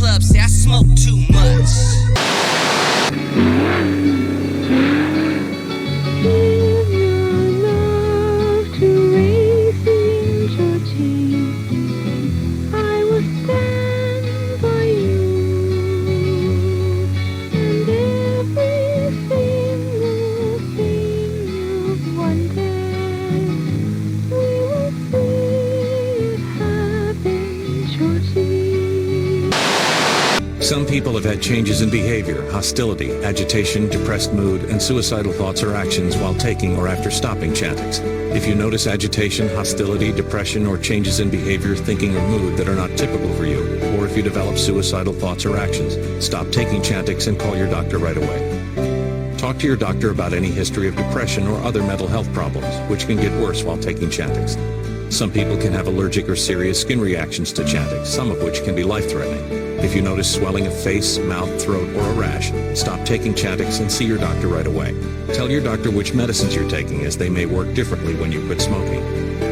club say I smoke too much. Some people have had changes in behavior, hostility, agitation, depressed mood, and suicidal thoughts or actions while taking or after stopping Chantix. If you notice agitation, hostility, depression, or changes in behavior, thinking, or mood that are not typical for you, or if you develop suicidal thoughts or actions, stop taking Chantix and call your doctor right away. Talk to your doctor about any history of depression or other mental health problems, which can get worse while taking Chantix. Some people can have allergic or serious skin reactions to Chantix, some of which can be life-threatening. If you notice swelling of face, mouth, throat, or a rash, stop taking Chantix and see your doctor right away. Tell your doctor which medicines you're taking, as they may work differently when you quit smoking.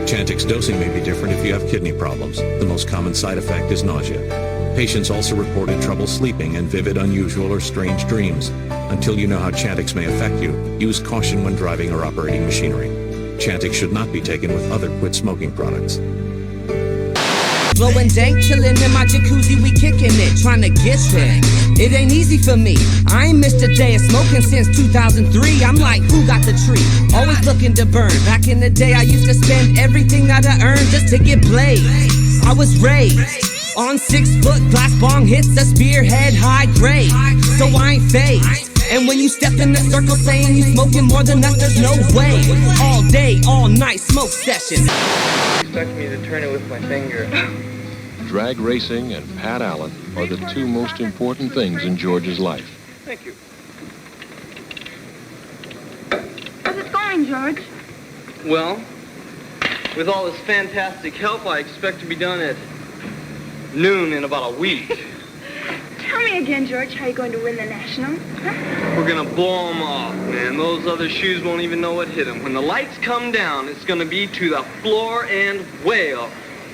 Chantix dosing may be different if you have kidney problems. The most common side effect is nausea. Patients also reported trouble sleeping and vivid, unusual, or strange dreams. Until you know how Chantix may affect you, use caution when driving or operating machinery. Chantix should not be taken with other quit smoking products. Blowing dank, chillin' in my jacuzzi, we kicking it, trying to get there. It ain't easy for me. I ain't missed a day of smoking since 2003. I'm like, who got the tree? Always looking to burn. Back in the day, I used to spend everything that I earned just to get blazed. I was raised on 6-foot glass bong hits, a spearhead high grade. So I ain't phased. And when you step in the circle saying you smoking more than us, there's no way. All day, all night, smoke session. Expect me to turn it with my finger. Drag racing and Pat Allen are the two most important things in George's life. Thank you. How's it going, George? Well, with all this fantastic help, I expect to be done at noon in about a week. Tell me again, George, how you going to win the National? Huh? We're gonna blow them off, man. Those other shoes won't even know what hit them. When the lights come down, it's gonna be to the floor and way up.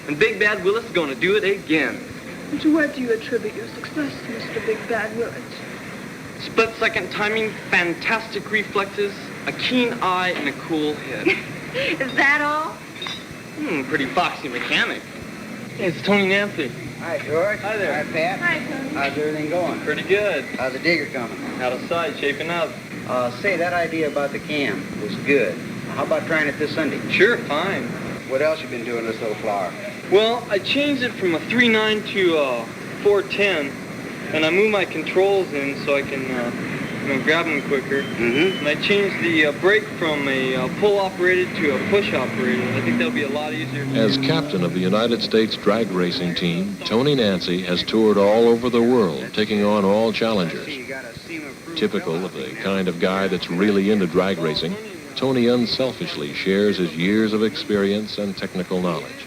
And Big Bad Willis is gonna do it again. And to what do you attribute your success, Mr. Big Bad Willis? Split-second timing, fantastic reflexes, a keen eye, and a cool head. Is that all? Pretty foxy mechanic. Hey, it's Tony Nancy. Hi, George. Hi there. Hi, Pat. Hi, Tony. How's everything going? Pretty good. How's the digger coming? Out of sight, shaping up. Say, that idea about the cam was good. How about trying it this Sunday? Sure, fine. What else you been doing this little flower? Well, I changed it from a 3.9 to a 4.10, and I moved my controls in so I can grab them quicker. Mm-hmm. And I changed the brake from a pull-operated to a push-operated. I think that'll be a lot easier. As captain of the United States drag racing team, Tony Nancy has toured all over the world, taking on all challengers. Typical of the kind of guy that's really into drag racing, Tony unselfishly shares his years of experience and technical knowledge.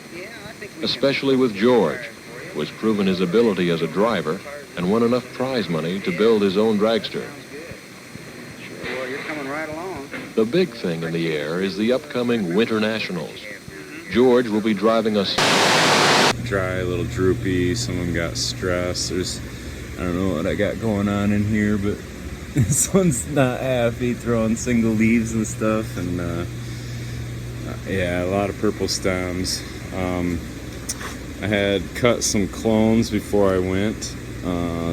Especially with George, who has proven his ability as a driver and won enough prize money to build his own dragster. Well, you're coming right along. The big thing in the air is the upcoming Winter Nationals. George will be driving us. Dry, a little droopy. Someone got stressed. I don't know what I got going on in here, but this one's not happy, throwing single leaves and stuff, and yeah, a lot of purple stems. I had cut some clones before I went.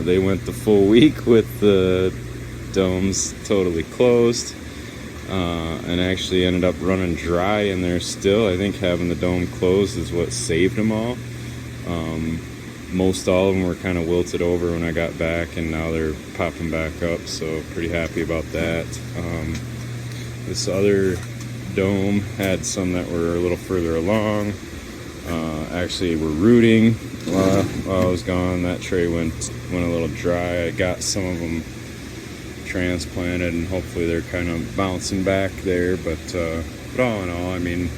They went the full week with the domes totally closed, and actually ended up running dry in there still. I think having the dome closed is what saved them all. Most all of them were kind of wilted over when I got back, and now they're popping back up, so pretty happy about that. This other dome had some that were a little further along. Actually were rooting while I was gone. That tray went a little dry. I got some of them transplanted, and hopefully they're kind of bouncing back there, but all in all, I mean,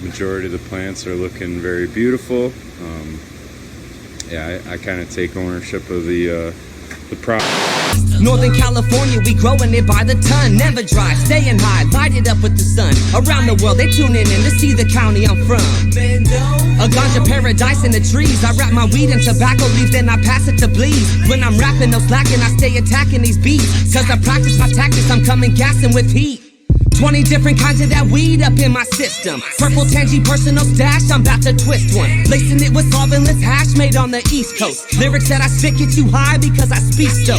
majority of the plants are looking very beautiful. Yeah, I kind of take ownership of the the problem. Northern California, we growing it by the ton. Never dry, staying high, light it up with the sun. Around the world, they tuning in to see the county I'm from. A ganja paradise in the trees. I wrap my weed in tobacco leaves, then I pass it to bleed. When I'm rapping, no slacking, I stay attacking these beats. Cause I practice my tactics, I'm coming gassing with heat. 20 different kinds of that weed up in my system. Purple tangy personal stash, I'm about to twist one. Lacing it with solventless hash made on the East Coast. Lyrics that I spit get too high because I speak so.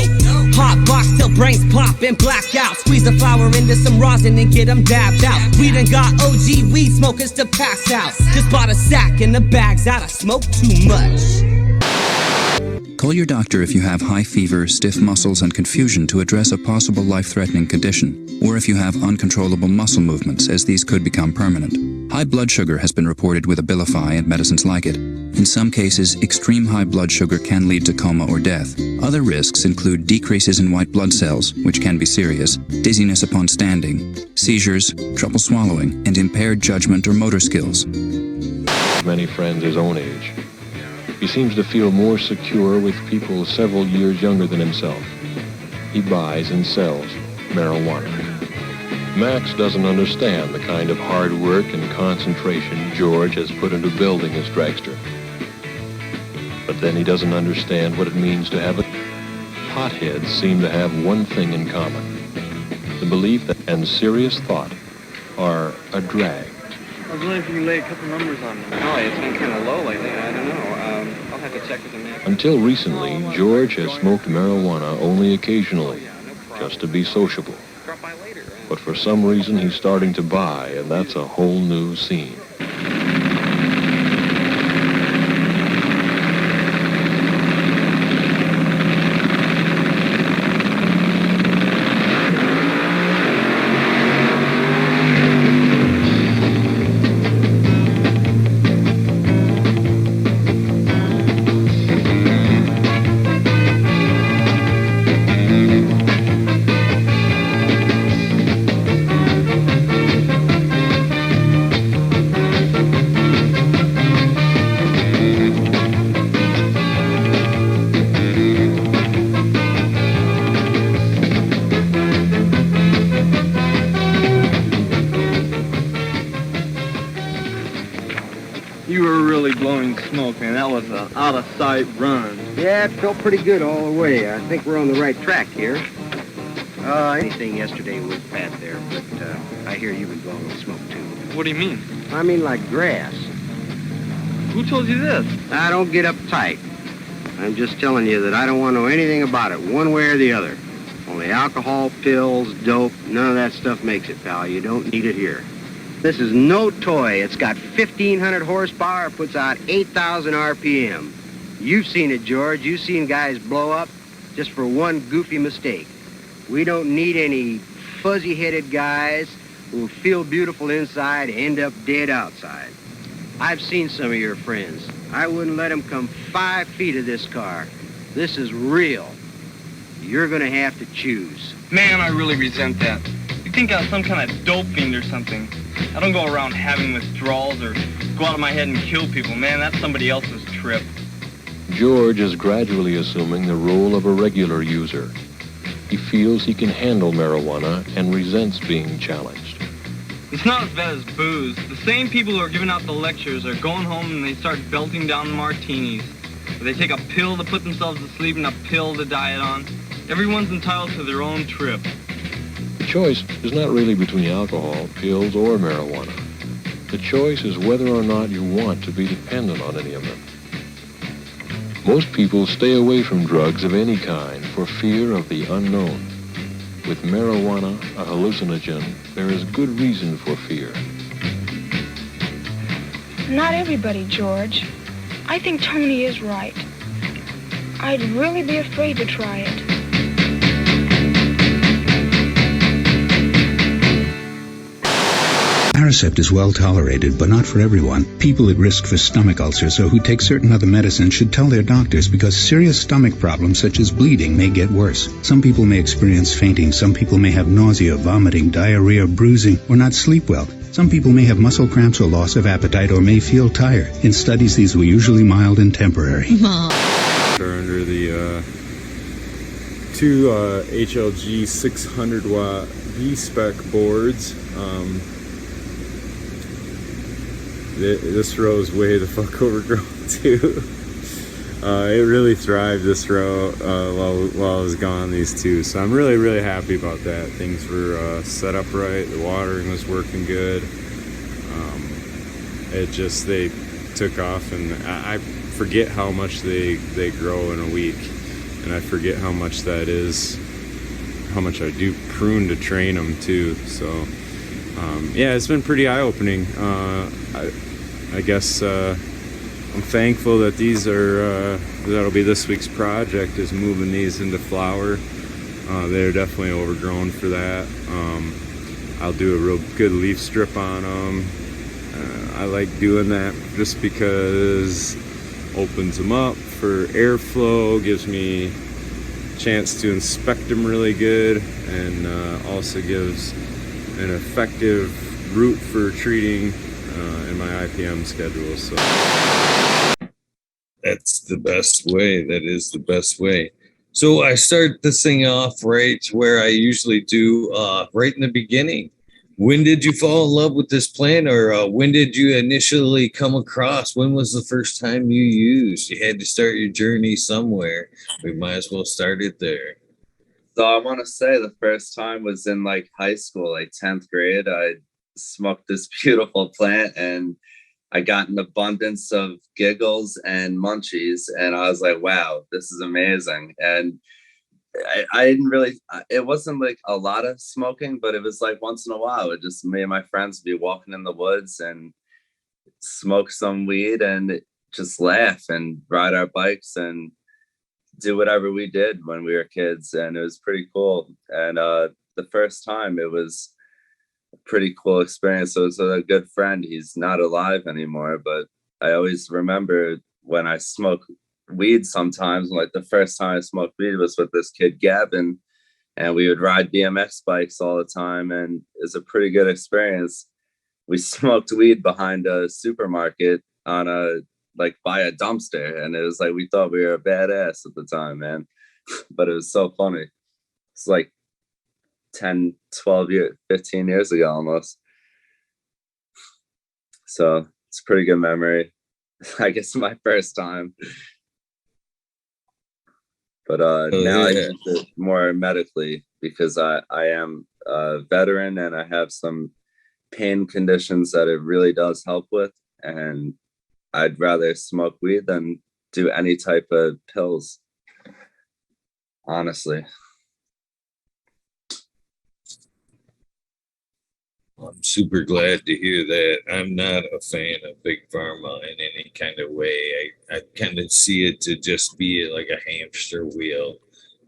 Hot box till brains pop and black out. Squeeze the flour into some rosin and get them dabbed out. We done got OG weed smokers to pass out. Just bought a sack and the bag's out. I smoke too much. Call your doctor if you have high fever, stiff muscles, and confusion to address a possible life-threatening condition, or if you have uncontrollable muscle movements, as these could become permanent. High blood sugar has been reported with Abilify and medicines like it. In some cases, extreme high blood sugar can lead to coma or death. Other risks include decreases in white blood cells, which can be serious, dizziness upon standing, seizures, trouble swallowing, and impaired judgment or motor skills. Many friends his own age. He seems to feel more secure with people several years younger than himself. He buys and sells marijuana. Max doesn't understand the kind of hard work and concentration George has put into building his dragster. But then he doesn't understand what it means to have a... Hotheads seem to have one thing in common. The belief that and serious thought are a drag. I was wondering if you could lay a couple numbers on them. Oh, it's been kind of low lately. I don't know. I'll have to check with the man. Until recently, George has smoked marijuana only occasionally, just to be sociable. But for some reason, he's starting to buy, and that's a whole new scene. You were really blowing smoke, man. That was an out-of-sight run. Yeah, it felt pretty good all the way. I think we're on the right track here. Anything yesterday was bad there, but I hear you've been blowing smoke too. What do you mean? I mean like grass. Who told you this? I don't get uptight. I'm just telling you that I don't want to know anything about it, one way or the other. Only alcohol, pills, dope, none of that stuff makes it, pal. You don't need it here. This is no toy. It's got 1,500 horsepower, puts out 8,000 RPM. You've seen it, George. You've seen guys blow up just for one goofy mistake. We don't need any fuzzy-headed guys who feel beautiful inside and end up dead outside. I've seen some of your friends. I wouldn't let them come 5 feet of this car. This is real. You're gonna have to choose. Man, I really resent that. You think I'm some kind of dope fiend or something. I don't go around having withdrawals or go out of my head and kill people. Man, that's somebody else's trip. George is gradually assuming the role of a regular user. He feels he can handle marijuana and resents being challenged. It's not as bad as booze. The same people who are giving out the lectures are going home and they start belting down martinis. Or they take a pill to put themselves to sleep and a pill to diet on. Everyone's entitled to their own trip. The choice is not really between alcohol, pills, or marijuana. The choice is whether or not you want to be dependent on any of them. Most people stay away from drugs of any kind for fear of the unknown. With marijuana, a hallucinogen, there is good reason for fear. Not everybody, George. I think Tony is right. I'd really be afraid to try it. Aricept is well tolerated, but not for everyone. People at risk for stomach ulcers or who take certain other medicines should tell their doctors because serious stomach problems such as bleeding may get worse. Some people may experience fainting. Some people may have nausea, vomiting, diarrhea, bruising, or not sleep well. Some people may have muscle cramps or loss of appetite or may feel tired. In studies, these were usually mild and temporary. Under the two HLG 600 watt V-spec boards. This row is way the fuck overgrown too. It really thrived, this row, while I was gone, these two. So I'm really happy about that. Things were set up right. The watering was working good. They took off, and I forget how much they grow in a week. And I forget how much that is, how much I do prune to train them too. So yeah, it's been pretty eye-opening. I guess I'm thankful that these are, that'll be this week's project, is moving these into flower. They're definitely overgrown for that. I'll do a real good leaf strip on them. I like doing that just because opens them up for airflow, gives me a chance to inspect them really good, and also gives an effective route for treating in my IPM schedule. So that's the best way. That is the best way. So I start this thing off right where I usually do, right in the beginning. When did you fall in love with this plant, or when did you initially come across? When was the first time you used? You had to start your journey somewhere. We might as well start it there. So I want to say the first time was in like high school, like 10th grade. I smoked this beautiful plant, and I got an abundance of giggles and munchies, and I was like, wow, this is amazing. And I didn't really, it wasn't like a lot of smoking, but it was like once in a while, it just, me and my friends would be walking in the woods and smoke some weed and just laugh and ride our bikes and do whatever we did when we were kids. And it was pretty cool. And the first time, it was a pretty cool experience. So it was a good friend. He's not alive anymore, but I always remember when I smoked weed sometimes, like the first time I smoked weed was with this kid Gavin, and we would ride BMX bikes all the time, and it was a pretty good experience. We smoked weed behind a supermarket on a, like, by a dumpster, and it was like we thought we were a badass at the time, man. But it was so funny. It's like 10, 12 years, 15 years ago almost. So it's a pretty good memory. I guess my first time. But now I use it more medically because I am a veteran, and I have some pain conditions that it really does help with. And I'd rather smoke weed than do any type of pills, honestly. I'm super glad to hear that. I'm not a fan of big pharma in any kind of way. I kind of see it to just be like a hamster wheel.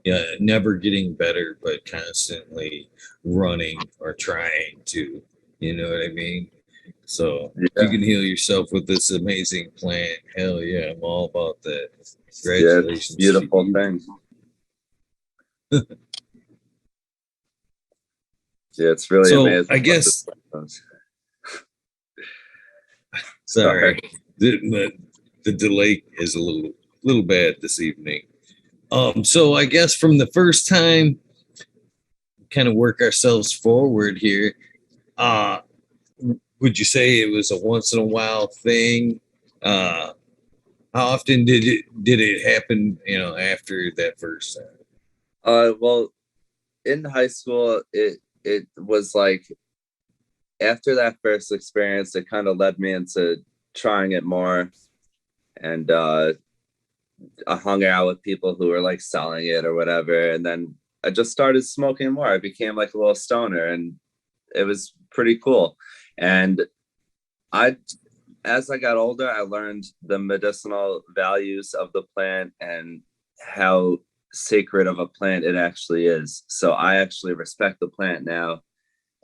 Yeah, never getting better, but constantly running or trying to, you know what I mean? So if you can heal yourself with this amazing plant, hell yeah, I'm all about that. Congratulations. Yeah, beautiful thing. Yeah, it's really amazing. I guess. Sorry, the delay is a little bad this evening. So I guess from the first time, kind of work ourselves forward here. Would you say it was a once in a while thing? How often did it happen? You know, after that first time. Well, in high school, it was like after that first experience, it kind of led me into trying it more. And I hung out with people who were like selling it or whatever. And then I just started smoking more. I became like a little stoner, and it was pretty cool. And as I got older, I learned the medicinal values of the plant and how sacred of a plant it actually is. So I actually respect the plant now,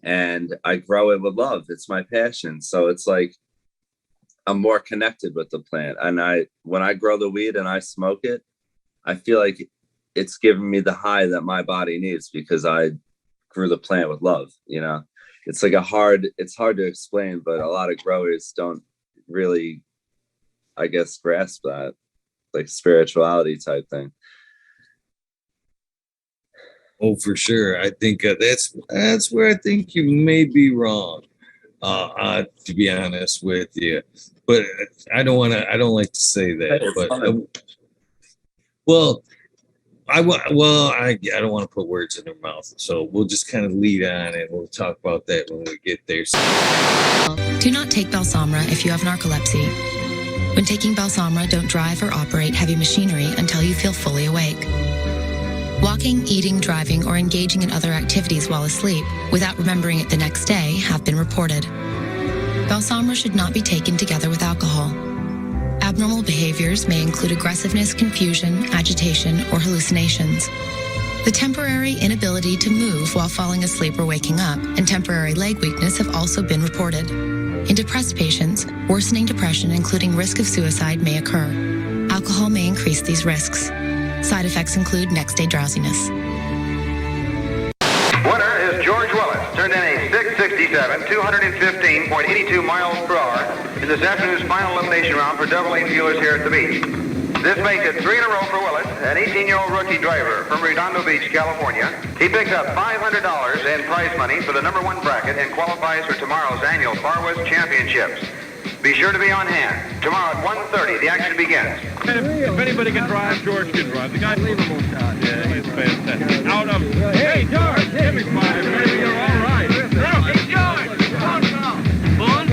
and I grow it with love. It's my passion. So it's like I'm more connected with the plant. And when I grow the weed and I smoke it, I feel like it's giving me the high that my body needs because I grew the plant with love. You know, it's like it's hard to explain, but a lot of growers don't really, I guess, grasp that, like spirituality type thing. Oh, for sure. I think that's where I think you may be wrong. To be honest with you, but I don't like to say that. But well, I don't want to put words in their mouth, so we'll just kind of lead on and we'll talk about that when we get there. Do not take Balsamra if you have narcolepsy. When taking Balsamra, don't drive or operate heavy machinery until you feel fully awake. Walking, eating, driving, or engaging in other activities while asleep without remembering it the next day have been reported. Balsamra should not be taken together with alcohol. Abnormal behaviors may include aggressiveness, confusion, agitation, or hallucinations. The temporary inability to move while falling asleep or waking up and temporary leg weakness have also been reported. In depressed patients, worsening depression, including risk of suicide, may occur. Alcohol may increase these risks. Side effects include next-day drowsiness. Winner is George Willis. Turned in a 667, 215.82 miles per hour in this afternoon's final elimination round for Double A viewers here at the beach. This makes it 3 in a row for Willis, an 18-year-old rookie driver from Redondo Beach, California. He picks up $500 in prize money for the #1 bracket and qualifies for tomorrow's annual Far West Championships. Be sure to be on hand. Tomorrow at 1:30, the action begins. If anybody can drive, George can drive. The guy's unbelievable shot. Yeah, he's fantastic. Out of... Hey, George! Give me 5. Maybe you're all right. Hey, George! Fun? I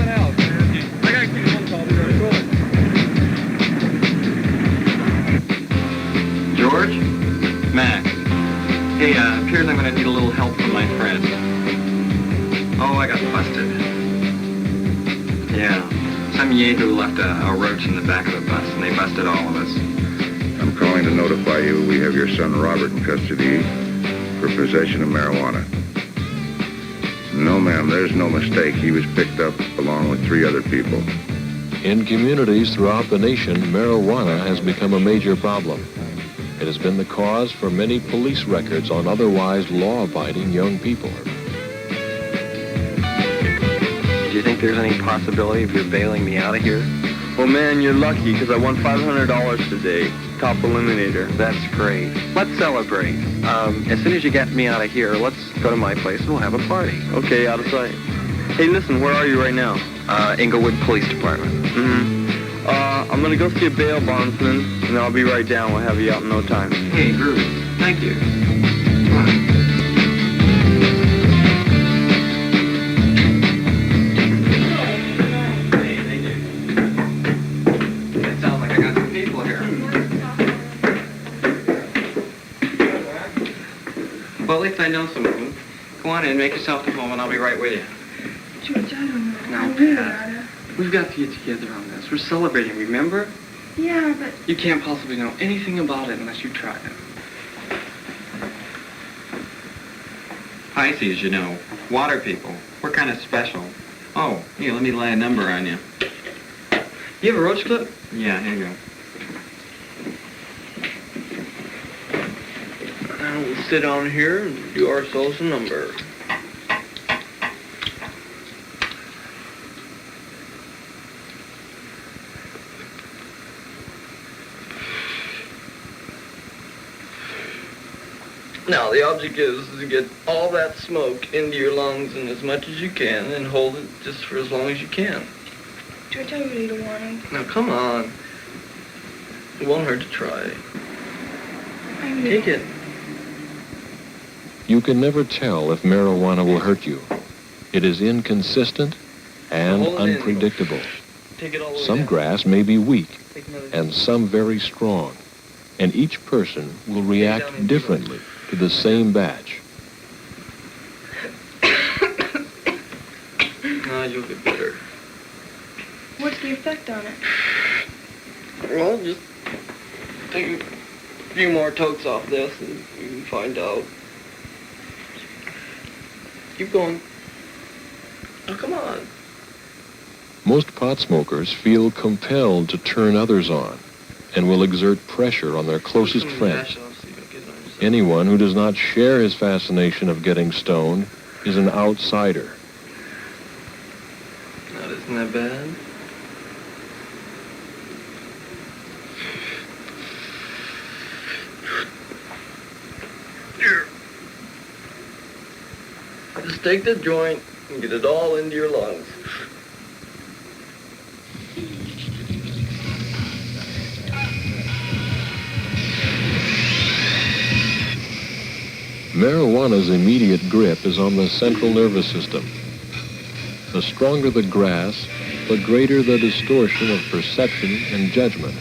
got to keep one call. George? Max. Hey, appears I'm going to need a little help from my friend. Oh, I got busted. Yeah. Some Yahoo left a roach in the back of the bus, and they busted all of us. I'm calling to notify you we have your son Robert in custody for possession of marijuana. No, ma'am, there's no mistake. He was picked up along with 3 other people. In communities throughout the nation, marijuana has become a major problem. It has been the cause for many police records on otherwise law-abiding young people. Do you think there's any possibility of your bailing me out of here? Well, man, you're lucky because I won $500 today. Top eliminator. That's great. Let's celebrate. As soon as you get me out of here, let's go to my place and we'll have a party. Okay, out of sight. Hey, listen, where are you right now? Inglewood Police Department. I'm gonna go see a bail bondsman, and I'll be right down. We'll have you out in no time. Hey, groovy. Thank you. Well, at least I know some of them. Go on in, make yourself at home, and I'll be right with you. George, I don't know. Now, I really Pat, oughta. we've got to get together on this. We're celebrating, remember? Yeah, but... You can't possibly know anything about it unless you try it. Pisces, you know, water people. We're kind of special. Oh, here, let me lay a number on you. You have a roach clip? Yeah, here you go. Now we'll sit down here and do ourselves a number. Now the object is to get all that smoke into your lungs and as much as you can and hold it just for as long as you can. George, I really don't want to. Now come on. It won't hurt to try. Take it. You can never tell if marijuana will hurt you. It is inconsistent and unpredictable. Some grass may be weak and some very strong, and each person will react differently to the same batch. Now you'll get better. What's the effect on it? Well, just take a few more totes off this and you can find out. Keep going. Oh, come on. Most pot smokers feel compelled to turn others on and will exert pressure on their closest friends. Anyone who does not share his fascination of getting stoned is an outsider. That isn't that bad. Here. Just take the joint and get it all into your lungs. Marijuana's immediate grip is on the central nervous system. The stronger the grass, the greater the distortion of perception and judgment.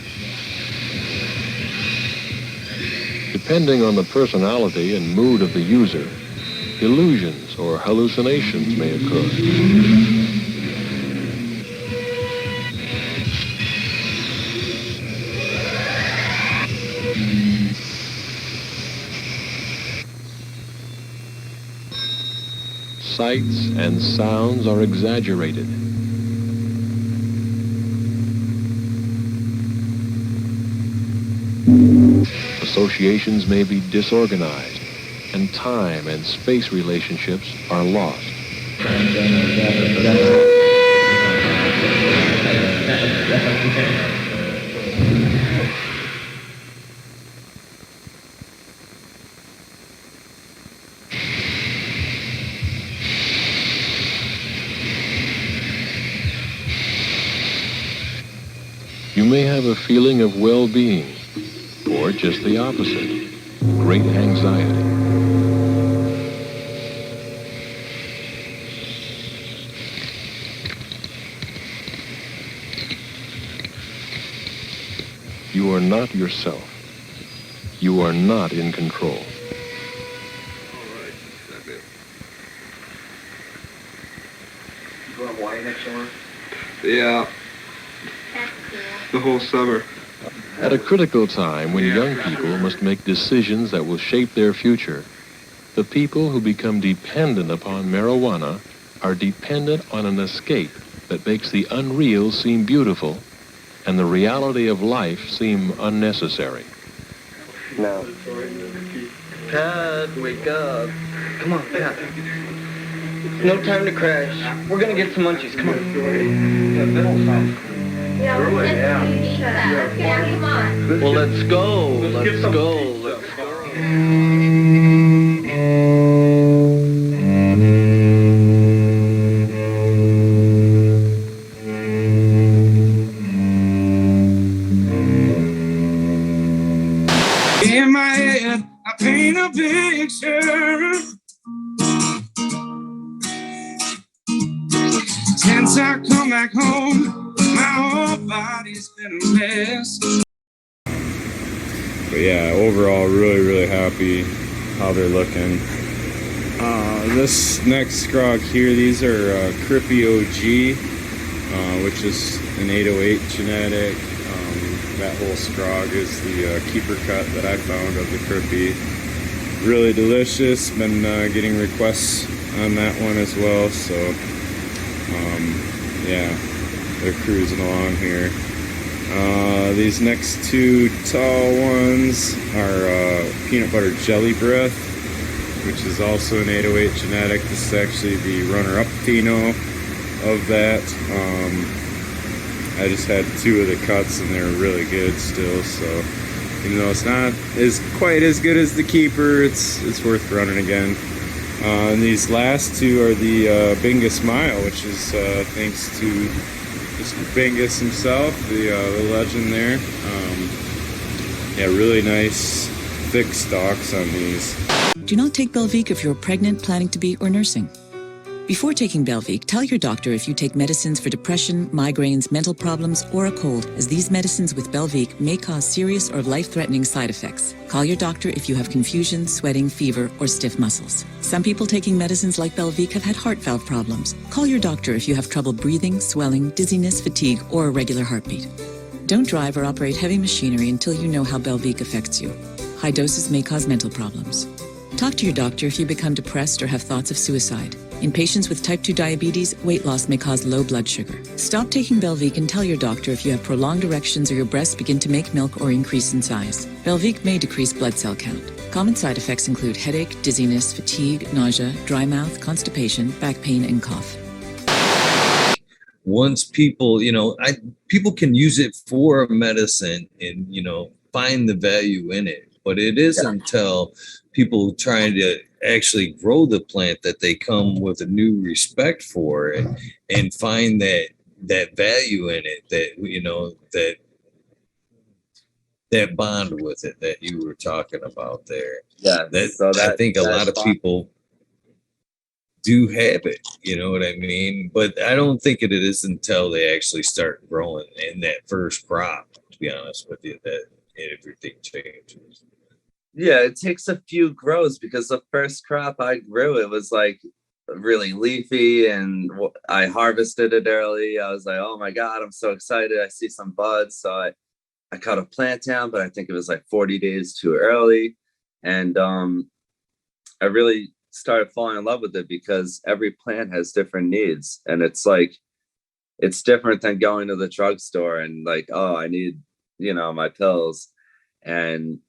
Depending on the personality and mood of the user, illusions or hallucinations may occur. Sights and sounds are exaggerated. Associations may be disorganized, and time and space relationships are lost. You may have a feeling of well-being, or just the opposite, great anxiety. You are not yourself. You are not in control. You going to Hawaii next summer? Yeah. The whole summer. At a critical time when young people must make decisions that will shape their future, the people who become dependent upon marijuana are dependent on an escape that makes the unreal seem beautiful and the reality of life seem unnecessary. No. Pat, wake up. Come on, Pat. No time to crash. We're gonna get some munchies. Come on. Well, let's go. Let's go. Let's In my head, I paint a picture. Since I come back home, my whole body's been a mess. But yeah, overall, really happy how they're looking. This next scrog here, these are Crippy OG, which is an 808 genetic. That whole scrog is the keeper cut that I found of the Crippy. Really delicious. Been getting requests on that one as well. So yeah, they're cruising along here. These next two tall ones are Peanut Butter Jelly Breath, which is also an 808 genetic. This is actually the runner-up pheno of that. I just had two of the cuts and they're really good still, so even though it's not quite as good as the keeper, it's worth running again. And these last two are the Bingus Smile, which is thanks to Mr. Bingus himself, the legend there. Yeah, really nice thick stalks on these. Do not take Belviq if you're pregnant, planning to be, or nursing. Before taking Belviq, tell your doctor if you take medicines for depression, migraines, mental problems, or a cold, as these medicines with Belviq may cause serious or life-threatening side effects. Call your doctor if you have confusion, sweating, fever, or stiff muscles. Some people taking medicines like Belviq have had heart valve problems. Call your doctor if you have trouble breathing, swelling, dizziness, fatigue, or a regular heartbeat. Don't drive or operate heavy machinery until you know how Belviq affects you. High doses may cause mental problems. Talk to your doctor if you become depressed or have thoughts of suicide. In patients with type 2 diabetes, weight loss may cause low blood sugar. Stop taking Belviq and tell your doctor if you have prolonged erections or your breasts begin to make milk or increase in size. Belviq may decrease blood cell count. Common side effects include headache, dizziness, fatigue, nausea, dry mouth, constipation, back pain, and cough. Once people, people can use it for medicine and, find the value in it. But it is until people trying to actually grow the plant, that they come with a new respect for it and find that value in it, that, you know, that bond with it that you were talking about there. Yeah. I think a lot of people do have it, you know what I mean? But I don't think it is until they actually start growing in that first crop, to be honest with you, that everything changes. Yeah, it takes a few grows, because the first crop I grew, it was like really leafy, and I harvested it early. I was like, oh my God, I'm so excited. I see some buds. So I cut a plant down, but I think it was like 40 days too early. And I really started falling in love with it, because every plant has different needs. And it's like, it's different than going to the drugstore and like, oh, I need, you know, my pills. And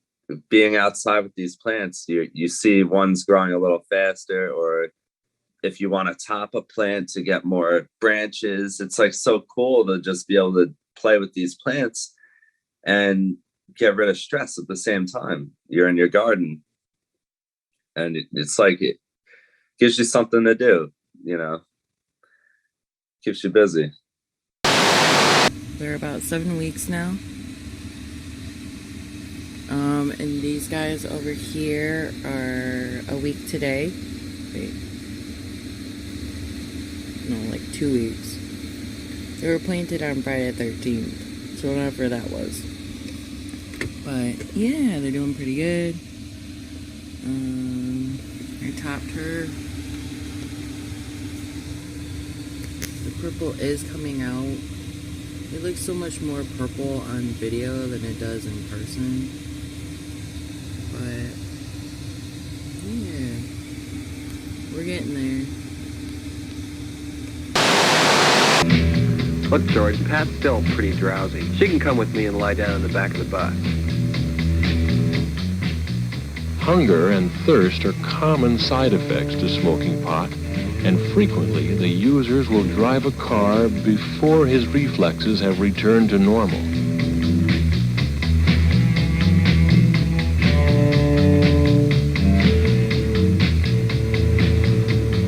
being outside with these plants, you see one's growing a little faster, or if you want to top a plant to get more branches, it's like so cool to just be able to play with these plants and get rid of stress at the same time. You're in your garden, and it's like, it gives you something to do, you know, keeps you busy. They're about 7 weeks now. And these guys over here are a week today. Wait. No, like 2 weeks. They were planted on Friday 13th, so whatever that was. But yeah, they're doing pretty good. I topped her. The purple is coming out. It looks so much more purple on video than it does in person. But yeah, we're getting there. Look, George, Pat's still pretty drowsy. She can come with me and lie down in the back of the bus. Hunger and thirst are common side effects to smoking pot, and frequently the users will drive a car before his reflexes have returned to normal.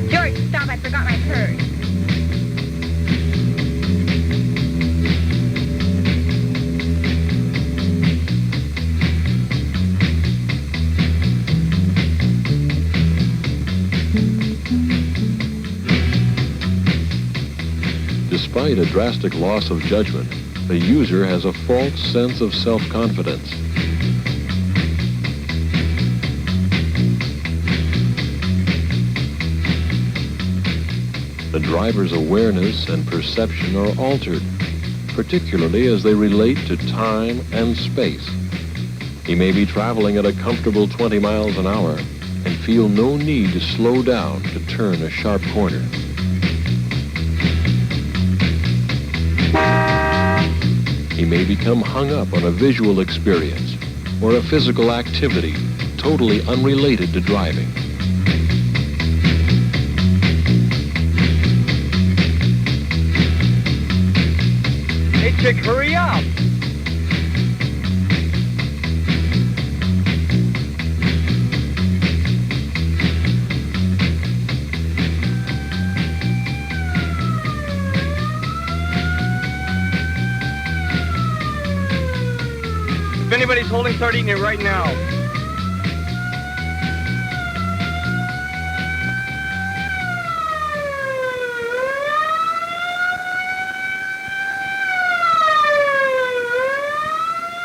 George, stop, I forgot my purse. Despite a drastic loss of judgment, the user has a false sense of self-confidence. The driver's awareness and perception are altered, particularly as they relate to time and space. He may be traveling at a comfortable 20 miles an hour and feel no need to slow down to turn a sharp corner. He may become hung up on a visual experience or a physical activity totally unrelated to driving. Hey, chick, hurry up! If anybody's holding, start eating it right now.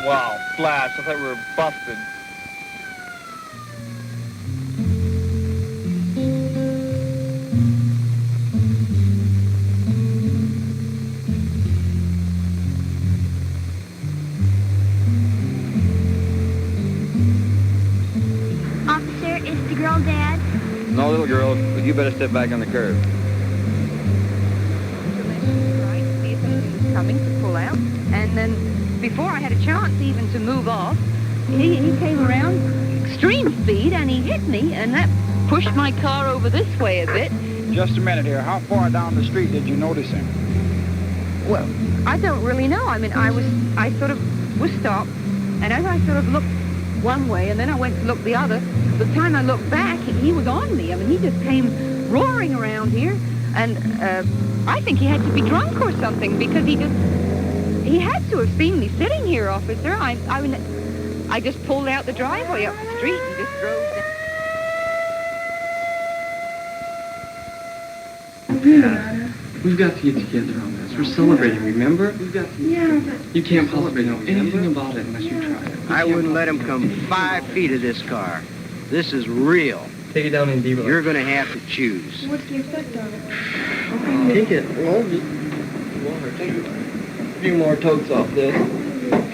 Wow, Flash, I thought we were busted. Officer, is the girl dead? No, little girl, but you better step back on the curb. Right, see if he was coming to pull out, and then before I had a chance even to move off, he came around extreme speed and he hit me, and that pushed my car over this way a bit. Just a minute here. How far down the street did you notice him? Well, I don't really know. I mean, I sort of was stopped, and as I sort of looked one way, and then I went to look the other. By the time I looked back, he was on me. I mean, he just came roaring around here, and I think he had to be drunk or something, because he had to have seen me sitting here, officer. I just pulled out the driveway up the street and just drove down. Yeah. We've got to get together on this. We're celebrating, remember? We've got to. Yeah, but... You can't possibly know anything about it unless you try it. I wouldn't let him come 5 feet of this car. This is real. Take it down in D. You're going to have to choose. What's the effect on it? Take it. Well, just water. Take a few more totes off this.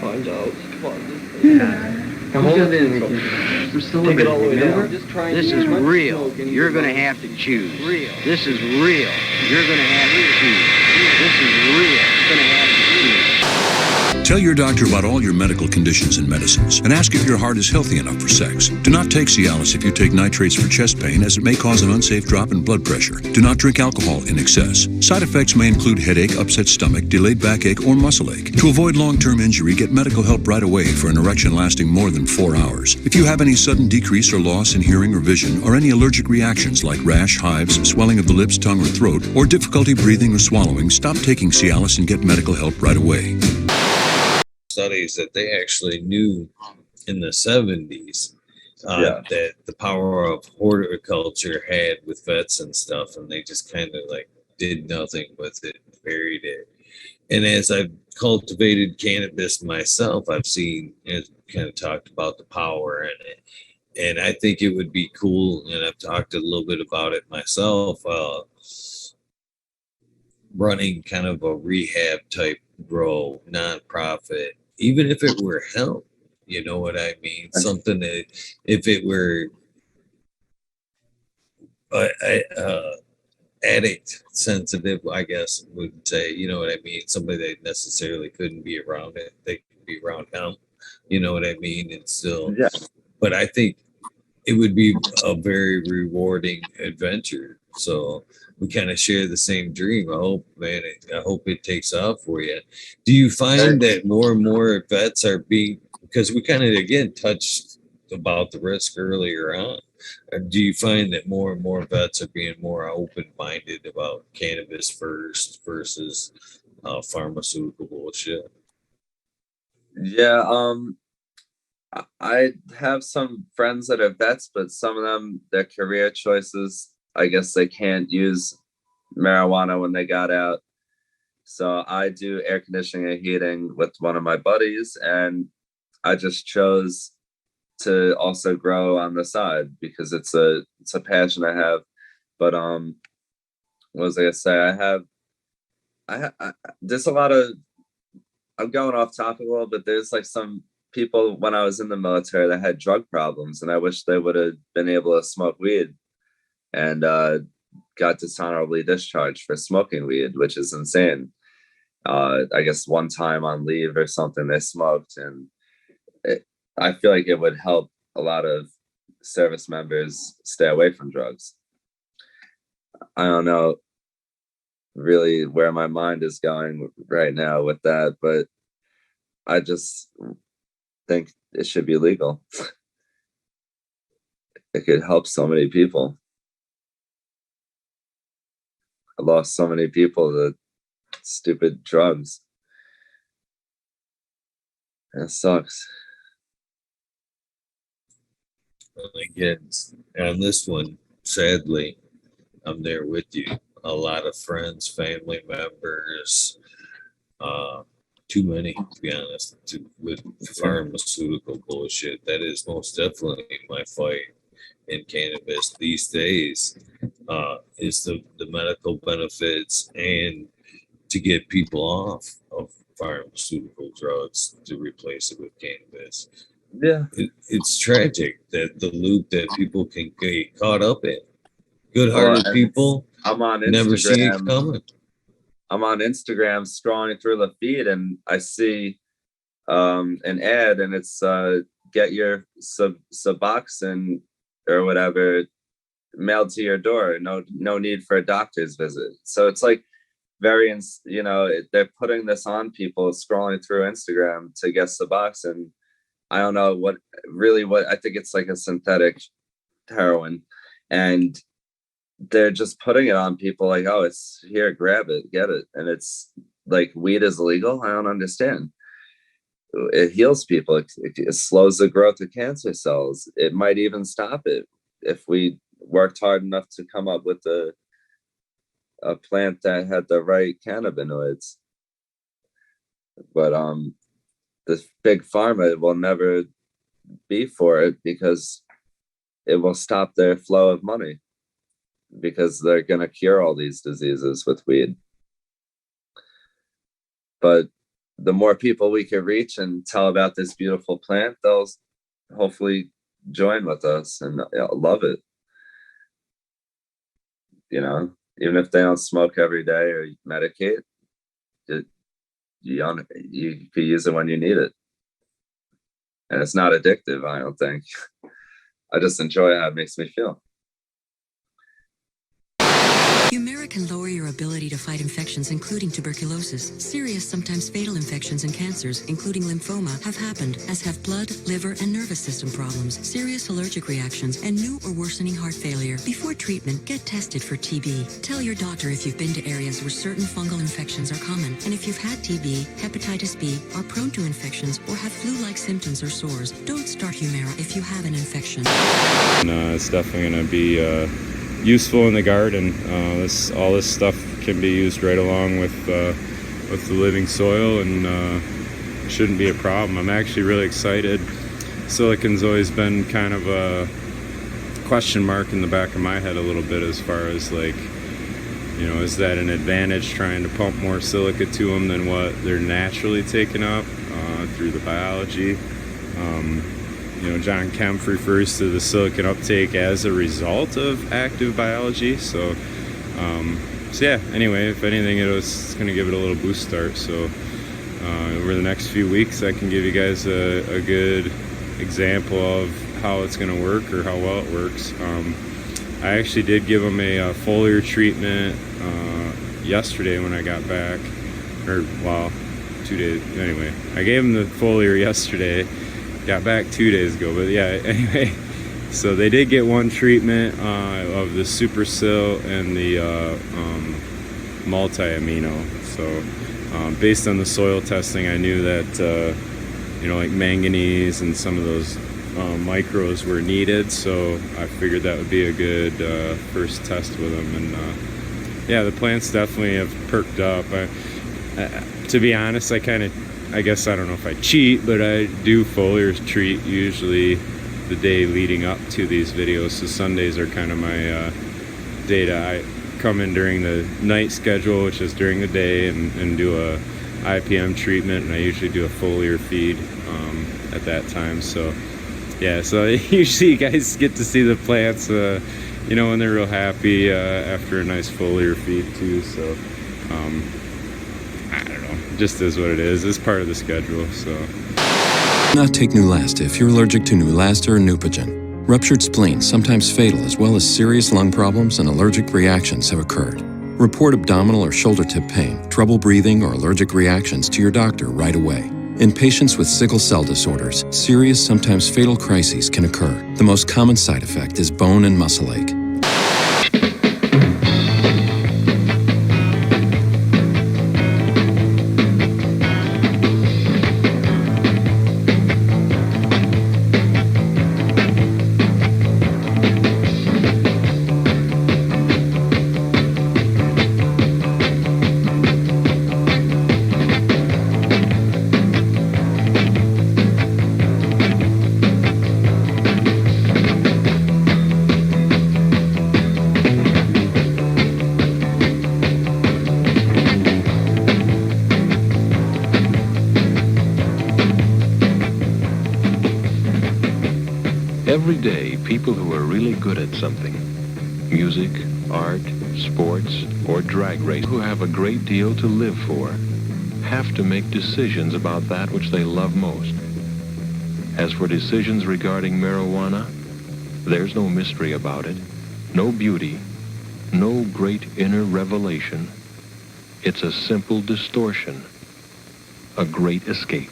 Find out. Come on. Yeah. Now hold it in and go. We're celebrating, take it all the way down. Just try this is real. You're going to have to choose. Real. This is real. You're going to have to choose. This is real. You're going to have to choose. Tell your doctor about all your medical conditions and medicines, and ask if your heart is healthy enough for sex. Do not take Cialis if you take nitrates for chest pain, as it may cause an unsafe drop in blood pressure. Do not drink alcohol in excess. Side effects may include headache, upset stomach, delayed backache, or muscle ache. To avoid long-term injury, get medical help right away for an erection lasting more than 4 hours. If you have any sudden decrease or loss in hearing or vision, or any allergic reactions like rash, hives, swelling of the lips, tongue, or throat, or difficulty breathing or swallowing, stop taking Cialis and get medical help right away. Studies that they actually knew in the 70s that the power of horticulture had with vets and stuff, and they just kind of like did nothing with it, buried it. And as I've cultivated cannabis myself, I've seen and kind of talked about the power in it, and I think it would be cool, and I've talked a little bit about it myself, running kind of a rehab type grow nonprofit, even if it were hemp, you know what I mean? Something that, if it were addict sensitive, I guess would say, you know what I mean? Somebody that necessarily couldn't be around it, they could be around hemp, you know what I mean? And still, but I think it would be a very rewarding adventure. So we kind of share the same dream. I hope it takes off for you. Do you find that more and more vets are being, because we kind of again touched about the risk earlier on, do you find that more and more vets are being more open-minded about cannabis first versus pharmaceutical bullshit? Yeah, I have some friends that are vets, but some of them, their career choices, I guess they can't use marijuana when they got out. So I do air conditioning and heating with one of my buddies, and I just chose to also grow on the side because it's a passion I have. But what was I gonna say? I there's a lot of, I'm going off topic a little, but there's like some people when I was in the military that had drug problems, and I wish they would have been able to smoke weed, and got dishonorably discharged for smoking weed, which is insane. I guess one time on leave or something, they smoked, and I feel like it would help a lot of service members stay away from drugs. I don't know really where my mind is going right now with that, but I just think it should be legal. It could help so many people. I lost so many people to stupid drugs. That sucks. Again, on this one, sadly, I'm there with you. A lot of friends, family members, too many, to be honest, with pharmaceutical bullshit. That is most definitely my fight in cannabis these days, is the medical benefits and to get people off of pharmaceutical drugs to replace it with cannabis. Yeah, it's tragic that the loop that people can get caught up in. Good-hearted people, I'm on Instagram, never see it coming. I'm on Instagram scrolling through the feed, and I see an ad, and it's get your Suboxone or whatever mailed to your door. No need for a doctor's visit. So it's like very, they're putting this on people scrolling through Instagram to get Suboxone, I don't know what I think it's like a synthetic heroin, and they're just putting it on people like, oh, it's here, grab it, get it. And it's like, weed is illegal. I don't understand. It heals people. It slows the growth of cancer cells. It might even stop it if we worked hard enough to come up with a plant that had the right cannabinoids. But the big pharma will never be for it, because it will stop their flow of money, because they're going to cure all these diseases with weed. But the more people we can reach and tell about this beautiful plant, they'll hopefully join with us and love it. You know, even if they don't smoke every day or medicate, you can use it when you need it. And it's not addictive, I don't think. I just enjoy how it makes me feel. Humira can lower your ability to fight infections, including tuberculosis. Serious, sometimes fatal infections and cancers, including lymphoma, have happened, as have blood, liver, and nervous system problems, serious allergic reactions, and new or worsening heart failure. Before treatment, get tested for TB. Tell your doctor if you've been to areas where certain fungal infections are common, and if you've had TB, hepatitis B, are prone to infections, or have flu-like symptoms or sores. Don't start Humira if you have an infection. It's definitely going to be useful in the garden. All this stuff can be used right along with the living soil, and it shouldn't be a problem. I'm actually really excited. Silicon's always been kind of a question mark in the back of my head a little bit, as far as like, you know, is that an advantage trying to pump more silica to them than what they're naturally taking up through the biology? You know, John Kempf refers to the silicon uptake as a result of active biology. So yeah, anyway, if anything, it's going to give it a little boost start. So over the next few weeks, I can give you guys a good example of how it's going to work, or how well it works. I actually did give them a foliar treatment yesterday when I got back, or well, 2 days. Anyway, I gave them the foliar yesterday. Got back 2 days ago, but yeah, anyway, so they did get one treatment of the Supersil and the multi-amino. So based on the soil testing, I knew that you know, like manganese and some of those micros were needed, so I figured that would be a good first test with them. And yeah, the plants definitely have perked up. To be honest, I guess I don't know if I cheat, but I do foliar treat usually the day leading up to these videos. So Sundays are kind of my day I come in during the night schedule, which is during the day, and do a IPM treatment, and I usually do a foliar feed at that time. So yeah, so usually you guys get to see the plants, you know, when they're real happy after a nice foliar feed too. So I don't know, just is what it is. It's part of the schedule. So Not take Neulasta if you're allergic to Neulasta or Neupogen. Ruptured spleen, sometimes fatal, as well as serious lung problems and allergic reactions have occurred. Report abdominal or shoulder tip pain, trouble breathing, or allergic reactions to your doctor right away. In patients with sickle cell disorders, serious, sometimes fatal crises can occur. The most common side effect is bone and muscle ache. Every day, people who are really good at something, music, art, sports, or drag race, who have a great deal to live for, have to make decisions about that which they love most. As for decisions regarding marijuana, there's no mystery about it, no beauty, no great inner revelation. It's a simple distortion, a great escape.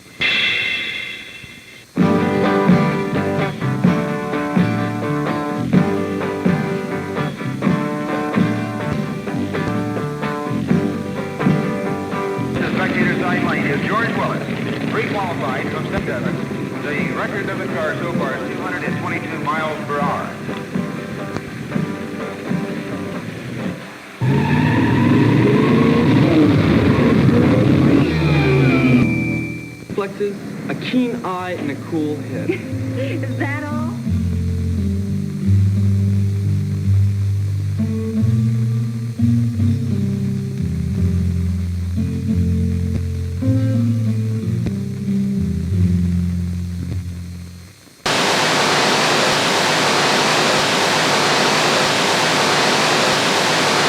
radar so far is 222 miles per hour. Reflexes, a keen eye, and a cool head. Is that all?